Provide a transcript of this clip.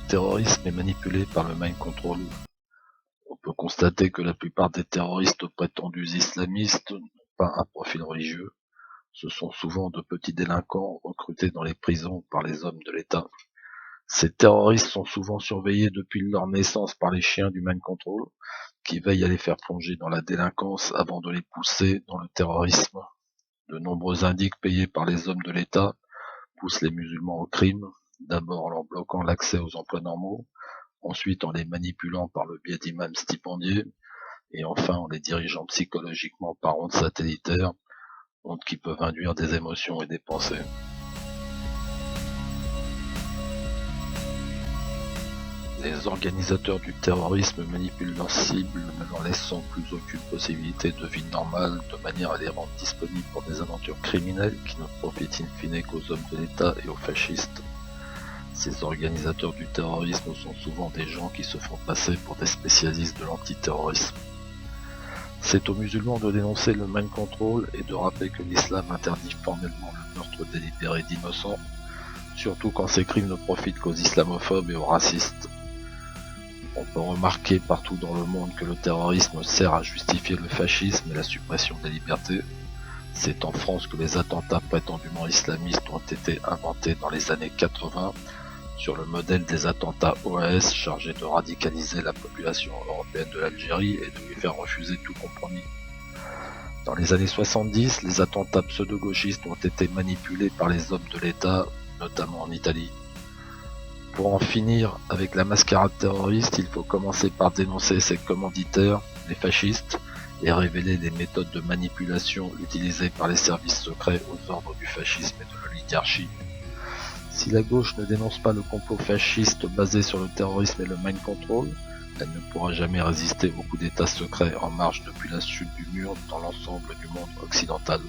terrorisme est manipulé par le mind control. On peut constater que la plupart des terroristes prétendus islamistes n'ont pas un profil religieux. Ce sont souvent de petits délinquants recrutés dans les prisons par les hommes de l'État. Ces terroristes sont souvent surveillés depuis leur naissance par les chiens du mind control, qui veillent à les faire plonger dans la délinquance avant de les pousser dans le terrorisme. De nombreux indices payés par les hommes de l'État poussent les musulmans au crime, d'abord en leur bloquant l'accès aux emplois normaux, ensuite en les manipulant par le biais d'imams stipendiés, et enfin en les dirigeant psychologiquement par ondes satellitaires, ondes qui peuvent induire des émotions et des pensées. Les organisateurs du terrorisme manipulent leurs cibles, ne leur laissant plus aucune possibilité de vie normale, de manière à les rendre disponibles pour des aventures criminelles qui ne profitent in fine qu'aux hommes de l'État et aux fascistes. Ces organisateurs du terrorisme sont souvent des gens qui se font passer pour des spécialistes de l'antiterrorisme. C'est aux musulmans de dénoncer le mind control et de rappeler que l'islam interdit formellement le meurtre délibéré d'innocents, surtout quand ces crimes ne profitent qu'aux islamophobes et aux racistes. On peut remarquer partout dans le monde que le terrorisme sert à justifier le fascisme et la suppression des libertés. C'est en France que les attentats prétendument islamistes ont été inventés dans les années 80, sur le modèle des attentats OAS chargés de radicaliser la population européenne de l'Algérie et de lui faire refuser tout compromis. Dans les années 70, les attentats pseudo-gauchistes ont été manipulés par les hommes de l'État, notamment en Italie. Pour en finir avec la mascarade terroriste, il faut commencer par dénoncer ses commanditaires, les fascistes, et révéler les méthodes de manipulation utilisées par les services secrets aux ordres du fascisme et de l'oligarchie. Si la gauche ne dénonce pas le complot fasciste basé sur le terrorisme et le mind control, elle ne pourra jamais résister aux coups d'état secrets en marche depuis la chute du mur dans l'ensemble du monde occidental.